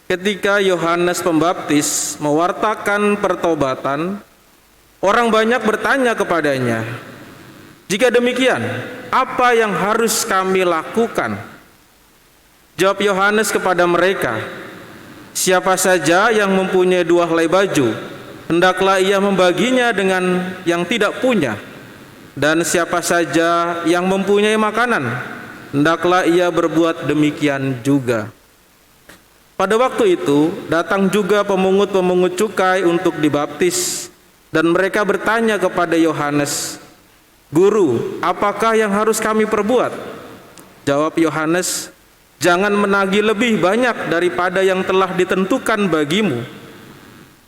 ketika Yohanes Pembaptis mewartakan pertobatan, orang banyak bertanya kepadanya, "Jika demikian, apa yang harus kami lakukan?" Jawab Yohanes kepada mereka, "Siapa saja yang mempunyai 2 helai baju, hendaklah ia membaginya dengan yang tidak punya. Dan siapa saja yang mempunyai makanan, hendaklah ia berbuat demikian juga." Pada waktu itu datang juga pemungut-pemungut cukai untuk dibaptis, dan mereka bertanya kepada Yohanes, "Guru, apakah yang harus kami perbuat?" Jawab Yohanes, "Jangan menagih lebih banyak daripada yang telah ditentukan bagimu."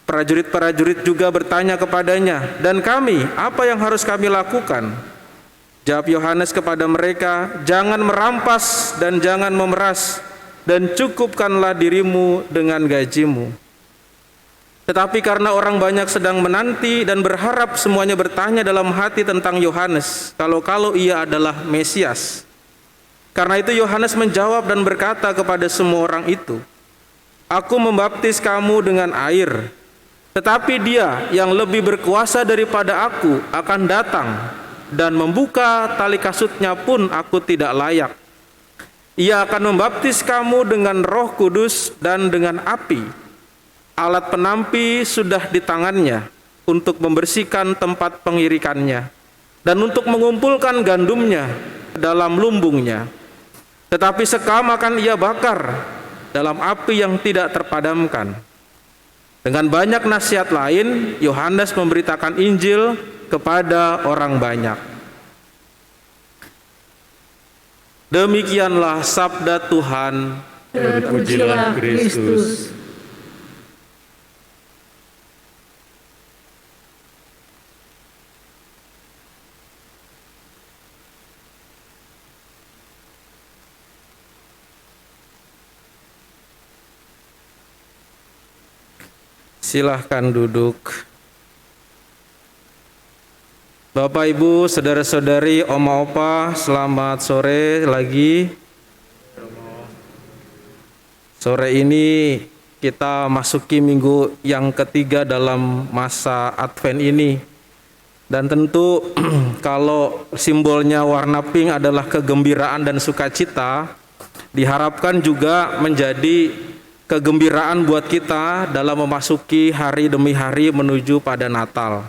Prajurit-prajurit juga bertanya kepadanya, "Dan kami, apa yang harus kami lakukan?" Jawab Yohanes kepada mereka, "Jangan merampas dan jangan memeras, dan cukupkanlah dirimu dengan gajimu." Tetapi karena orang banyak sedang menanti dan berharap, semuanya bertanya dalam hati tentang Yohanes, kalau ia adalah Mesias. Karena itu Yohanes menjawab dan berkata kepada semua orang itu, "Aku membaptis kamu dengan air, tetapi Dia yang lebih berkuasa daripada aku akan datang, dan membuka tali kasutnya pun aku tidak layak. Ia akan membaptis kamu dengan Roh Kudus dan dengan api. Alat penampi sudah di tangannya untuk membersihkan tempat pengirikannya dan untuk mengumpulkan gandumnya dalam lumbungnya. Tetapi sekam akan ia bakar dalam api yang tidak terpadamkan." Dengan banyak nasihat lain, Yohanes memberitakan Injil kepada orang banyak. Demikianlah sabda Tuhan. Terpujilah Kristus. Silahkan duduk. Bapak, Ibu, saudara-saudari, oma, opa, selamat sore lagi. Sore ini kita masuki minggu yang ketiga dalam masa Advent ini. Dan tentu kalau simbolnya warna pink adalah kegembiraan dan sukacita, diharapkan juga menjadi kegembiraan buat kita dalam memasuki hari demi hari menuju pada Natal.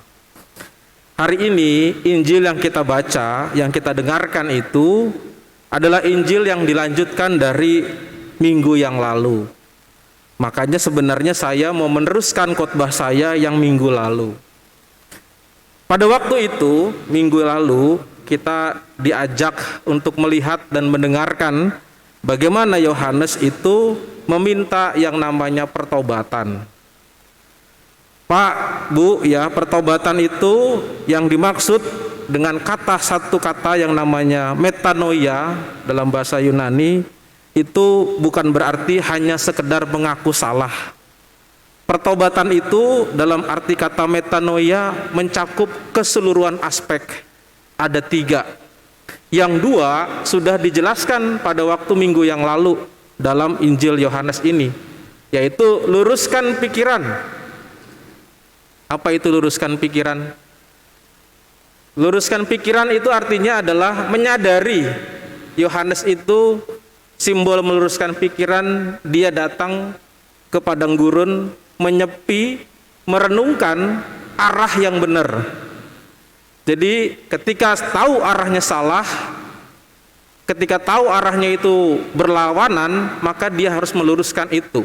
Hari ini Injil yang kita baca, yang kita dengarkan itu adalah Injil yang dilanjutkan dari minggu yang lalu. Makanya sebenarnya saya mau meneruskan khotbah saya yang minggu lalu. Pada waktu itu, minggu lalu, kita diajak untuk melihat dan mendengarkan bagaimana Yohanes itu meminta yang namanya pertobatan. Pak, Bu, ya, pertobatan itu yang dimaksud dengan satu kata yang namanya metanoia dalam bahasa Yunani, itu bukan berarti hanya sekedar mengaku salah. Pertobatan itu dalam arti kata metanoia mencakup keseluruhan aspek. Ada 3. Yang 2 sudah dijelaskan pada waktu minggu yang lalu dalam Injil Yohanes ini, yaitu luruskan pikiran. Apa itu luruskan pikiran? Luruskan pikiran itu artinya adalah menyadari Yohanes itu simbol meluruskan pikiran. Dia datang ke padang gurun, menyepi, merenungkan arah yang benar. Jadi ketika tahu arahnya salah, ketika tahu arahnya itu berlawanan, maka dia harus meluruskan itu.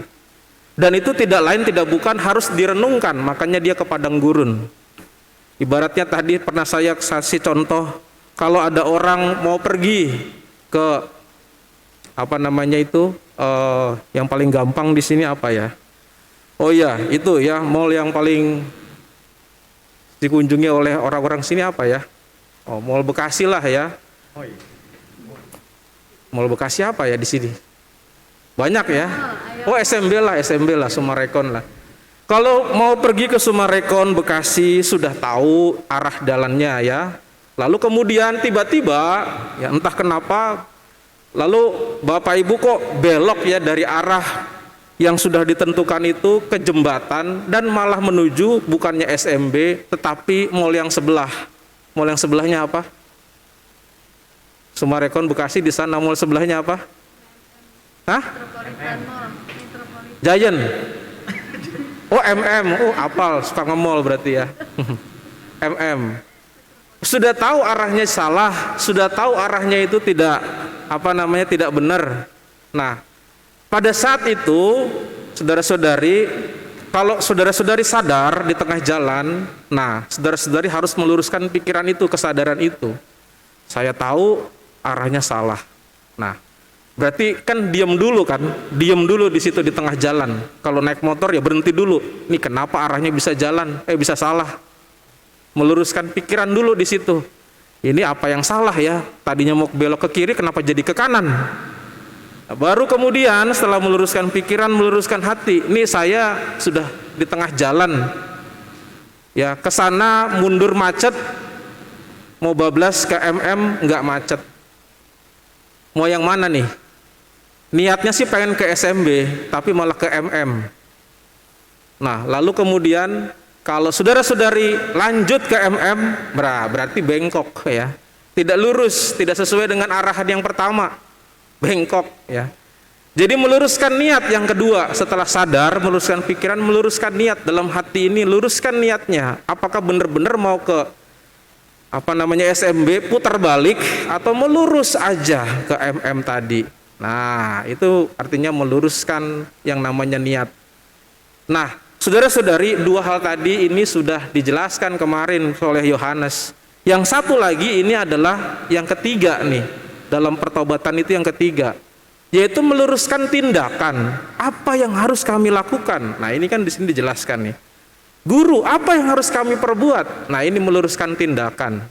Dan itu tidak lain tidak bukan harus direnungkan, makanya dia ke padang gurun. Ibaratnya tadi pernah saya kasih contoh, kalau ada orang mau pergi ke yang paling gampang di sini apa ya? Oh iya, itu ya, mall yang paling dikunjungi oleh orang-orang sini apa ya? Oh, Mall Bekasi lah ya. Mall Bekasi apa ya di sini? Banyak ya. Oh, SMB lah, Sumarekon lah. Kalau mau pergi ke Sumarekon, Bekasi, sudah tahu arah jalannya ya. Lalu kemudian tiba-tiba, ya entah kenapa, lalu Bapak Ibu kok belok ya dari arah yang sudah ditentukan itu ke jembatan dan malah menuju bukannya SMB tetapi mall yang sebelah. Mall yang sebelahnya apa? Sumarekon Bekasi, di sana mall sebelahnya apa? Hah? Giant. Oh, MM. Oh, apal, suka nge-mall berarti ya. MM. Sudah tahu arahnya salah, sudah tahu arahnya itu tidak tidak benar. Nah, pada saat itu, saudara-saudari, kalau saudara-saudari sadar di tengah jalan, nah, saudara-saudari harus meluruskan pikiran itu, kesadaran itu. Saya tahu arahnya salah. Nah, berarti kan diam dulu kan, diam dulu di situ di tengah jalan. Kalau naik motor ya berhenti dulu. Nih kenapa arahnya bisa bisa salah? Meluruskan pikiran dulu di situ. Ini apa yang salah ya? Tadinya mau belok ke kiri, kenapa jadi ke kanan? Nah, baru kemudian setelah meluruskan pikiran, meluruskan hati, ini saya sudah di tengah jalan, ya ke sana mundur macet, mau bablas ke MM nggak macet. Mau yang mana nih? Niatnya sih pengen ke SMB, tapi malah ke MM. Nah, lalu kemudian kalau saudara-saudari lanjut ke MM, berarti bengkok ya, tidak lurus, tidak sesuai dengan arahan yang pertama. Bengkok ya. Jadi meluruskan niat yang kedua, setelah sadar, meluruskan pikiran, meluruskan niat dalam hati ini, luruskan niatnya. Apakah benar-benar mau ke SMB, putar balik atau melurus aja ke MM tadi. Nah, itu artinya meluruskan yang namanya niat. Nah, saudara-saudari, dua hal tadi ini sudah dijelaskan kemarin oleh Yohanes. Yang satu lagi ini adalah yang ketiga nih. Dalam pertobatan itu yang ketiga, yaitu meluruskan tindakan. Apa yang harus kami lakukan? Nah, ini kan di sini dijelaskan nih. Guru, apa yang harus kami perbuat? Nah, ini meluruskan tindakan.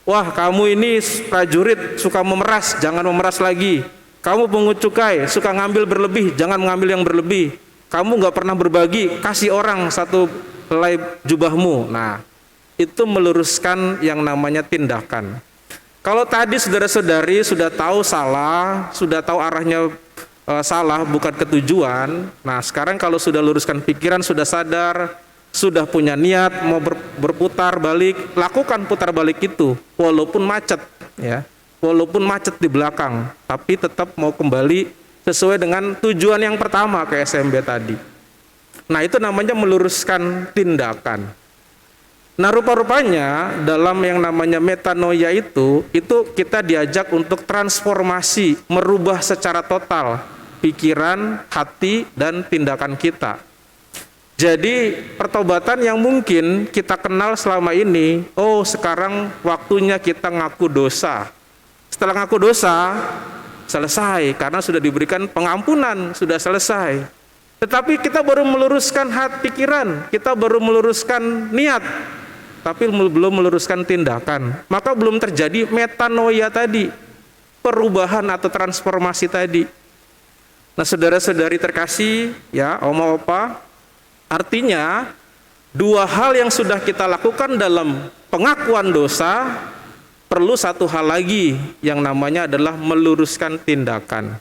Wah, kamu ini prajurit suka memeras, jangan memeras lagi. Kamu pungut cukai, suka ngambil berlebih, jangan mengambil yang berlebih. Kamu nggak pernah berbagi, kasih orang satu helai jubahmu. Nah, itu meluruskan yang namanya tindakan. Kalau tadi saudara-saudari sudah tahu salah, sudah tahu arahnya salah, bukan ketujuan. Nah, sekarang kalau sudah luruskan pikiran, sudah sadar, sudah punya niat mau berputar balik, lakukan putar balik itu, walaupun macet, ya, walaupun macet di belakang, tapi tetap mau kembali sesuai dengan tujuan yang pertama ke SMB tadi. Nah, itu namanya meluruskan tindakan. Nah, rupa-rupanya dalam yang namanya metanoia itu kita diajak untuk transformasi, merubah secara total pikiran, hati, dan tindakan kita. Jadi pertobatan yang mungkin kita kenal selama ini, oh sekarang waktunya kita ngaku dosa. Setelah ngaku dosa, selesai, karena sudah diberikan pengampunan, sudah selesai. Tetapi kita baru meluruskan hati pikiran, kita baru meluruskan niat, tapi belum meluruskan tindakan, maka belum terjadi metanoia tadi, perubahan atau transformasi tadi. Nah, saudara-saudari terkasih, ya, oma opa, artinya dua hal yang sudah kita lakukan dalam pengakuan dosa, perlu satu hal lagi yang namanya adalah meluruskan tindakan.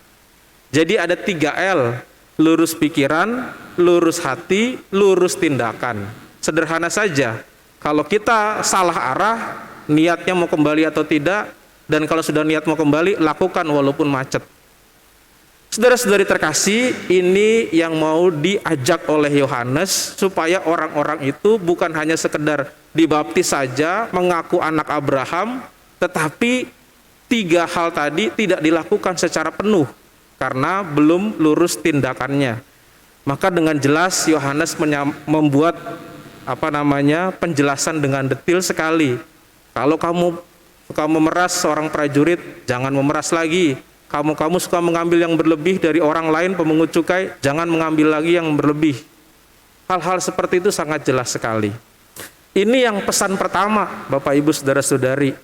Jadi ada 3L, lurus pikiran, lurus hati, lurus tindakan. Sederhana saja. Kalau kita salah arah, niatnya mau kembali atau tidak, dan kalau sudah niat mau kembali, lakukan walaupun macet. Saudara-saudari terkasih, ini yang mau diajak oleh Yohanes, supaya orang-orang itu bukan hanya sekedar dibaptis saja, mengaku anak Abraham, tetapi 3 hal tadi tidak dilakukan secara penuh, karena belum lurus tindakannya. Maka dengan jelas Yohanes membuat penjelasan dengan detail sekali. Kalau kamu suka memeras seorang prajurit, jangan memeras lagi. Kamu suka mengambil yang berlebih dari orang lain, pemungut cukai, jangan mengambil lagi yang berlebih. Hal-hal seperti itu sangat jelas sekali. Ini yang pesan pertama, Bapak Ibu Saudara-saudari.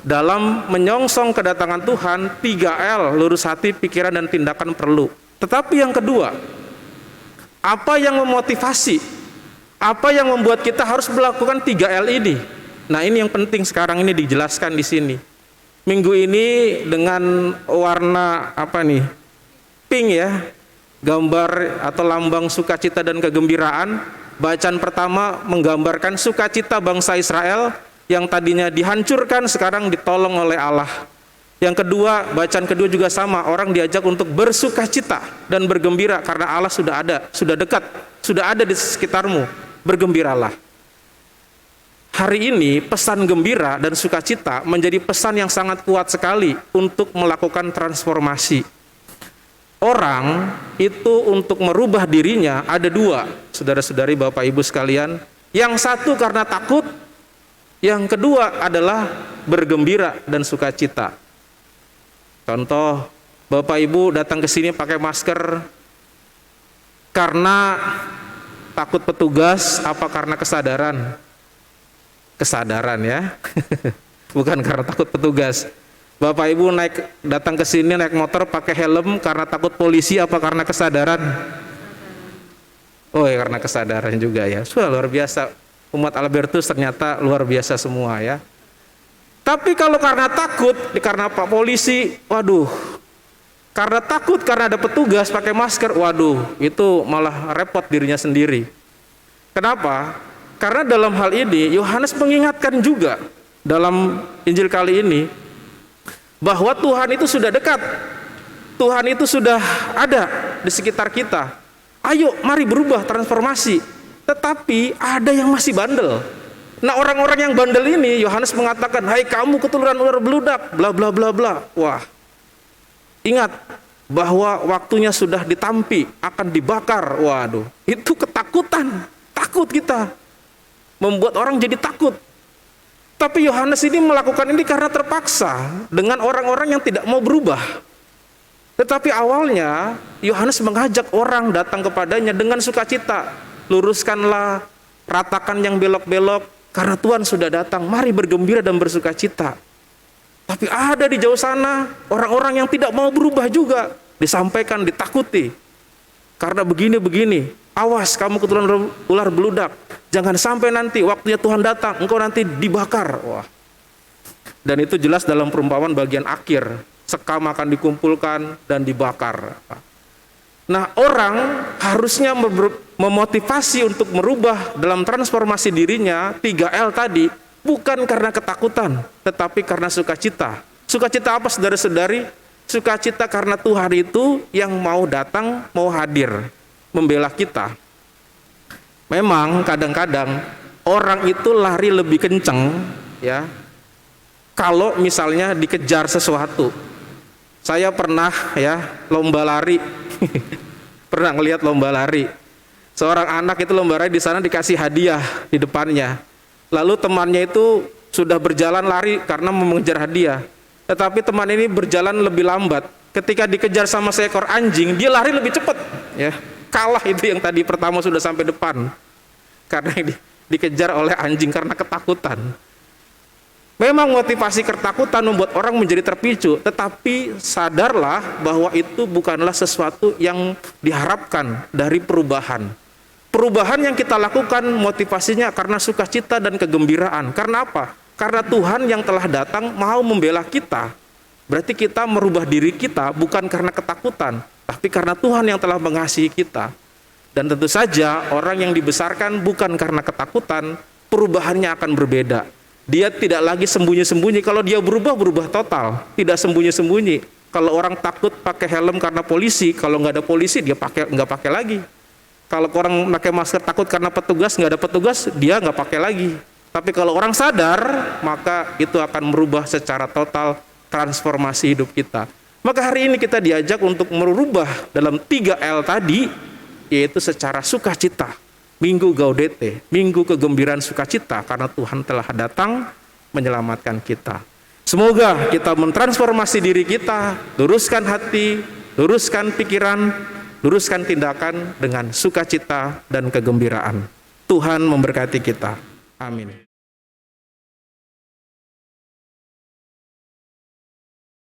Dalam menyongsong kedatangan Tuhan, 3L, lurus hati, pikiran, dan tindakan perlu. Tetapi yang kedua, apa yang memotivasi, apa yang membuat kita harus melakukan 3L ini? Nah, ini yang penting sekarang ini dijelaskan di sini. Minggu ini dengan warna pink ya. gambar atau lambang sukacita dan kegembiraan. Bacaan pertama menggambarkan sukacita bangsa Israel yang tadinya dihancurkan sekarang ditolong oleh Allah. Yang kedua, bacaan kedua juga sama, orang diajak untuk bersukacita dan bergembira karena Allah sudah ada, sudah dekat, sudah ada di sekitarmu. Bergembiralah. Hari ini pesan gembira dan sukacita menjadi pesan yang sangat kuat sekali untuk melakukan transformasi. Orang itu untuk merubah dirinya ada dua, saudara-saudari, Bapak Ibu sekalian. Yang satu karena takut, yang kedua adalah bergembira dan sukacita. Contoh, Bapak Ibu datang ke sini pakai masker karena takut petugas apa karena kesadaran? Kesadaran ya. Bukan karena takut petugas. Bapak Ibu datang ke sini naik motor pakai helm karena takut polisi apa karena kesadaran? Oh ya, karena kesadaran juga ya. Sudah luar biasa. Umat Albertus ternyata luar biasa semua ya. Tapi kalau karena takut, karena Pak Polisi, waduh. Karena takut, karena ada petugas pakai masker, waduh, itu malah repot dirinya sendiri. Kenapa? Karena dalam hal ini Yohanes mengingatkan juga dalam Injil kali ini bahwa Tuhan itu sudah dekat. Tuhan itu sudah ada di sekitar kita. Ayo, mari berubah, transformasi. Tetapi ada yang masih bandel. Nah, orang-orang yang bandel ini Yohanes mengatakan, "Hai kamu keturunan ular beludak, bla bla bla bla." Wah. Ingat bahwa waktunya sudah ditampi, akan dibakar. Waduh, itu ketakutan. Takut kita. Membuat orang jadi takut. Tapi Yohanes ini melakukan ini karena terpaksa dengan orang-orang yang tidak mau berubah. Tetapi awalnya Yohanes mengajak orang datang kepadanya dengan sukacita. Luruskanlah, ratakan yang belok-belok. Karena Tuhan sudah datang, mari bergembira dan bersukacita. Tapi ada di jauh sana orang-orang yang tidak mau berubah juga. Disampaikan, ditakuti. Karena begini-begini, awas kamu keturunan ular beludak. Jangan sampai nanti waktunya Tuhan datang, engkau nanti dibakar. Wah. Dan itu jelas dalam perumpamaan bagian akhir. Sekam akan dikumpulkan dan dibakar. Nah, orang harusnya memotivasi untuk merubah dalam transformasi dirinya 3L tadi, bukan karena ketakutan, tetapi karena sukacita. Sukacita apa, saudara-saudari? Sukacita karena Tuhan itu yang mau datang, mau hadir, membela kita. Memang kadang-kadang orang itu lari lebih kenceng ya, kalau misalnya dikejar sesuatu. Saya pernah ya lomba lari. Pernah ngelihat lomba lari. Seorang anak itu lomba lari, di sana dikasih hadiah di depannya. Lalu temannya itu sudah berjalan lari karena mau mengejar hadiah. Tetapi teman ini berjalan lebih lambat. Ketika dikejar sama seekor anjing, dia lari lebih cepat. Ya, kalah itu yang tadi pertama sudah sampai depan. Karena dikejar oleh anjing karena ketakutan. Memang motivasi ketakutan membuat orang menjadi terpicu, tetapi sadarlah bahwa itu bukanlah sesuatu yang diharapkan dari perubahan. Perubahan yang kita lakukan motivasinya karena sukacita dan kegembiraan. Karena apa? Karena Tuhan yang telah datang mau membela kita. Berarti kita merubah diri kita bukan karena ketakutan, tapi karena Tuhan yang telah mengasihi kita. Dan tentu saja orang yang dibesarkan bukan karena ketakutan, perubahannya akan berbeda. Dia tidak lagi sembunyi-sembunyi. Kalau dia berubah total, tidak sembunyi-sembunyi. Kalau orang takut pakai helm karena polisi, kalau nggak ada polisi dia nggak pakai lagi. Kalau orang pakai masker takut karena petugas, nggak ada petugas, dia nggak pakai lagi. Tapi kalau orang sadar, maka itu akan merubah secara total transformasi hidup kita. Maka hari ini kita diajak untuk merubah dalam 3L tadi, yaitu secara sukacita. Minggu Gaudete, minggu kegembiraan sukacita karena Tuhan telah datang menyelamatkan kita. Semoga kita mentransformasi diri kita, luruskan hati, luruskan pikiran, luruskan tindakan dengan sukacita dan kegembiraan. Tuhan memberkati kita. Amin.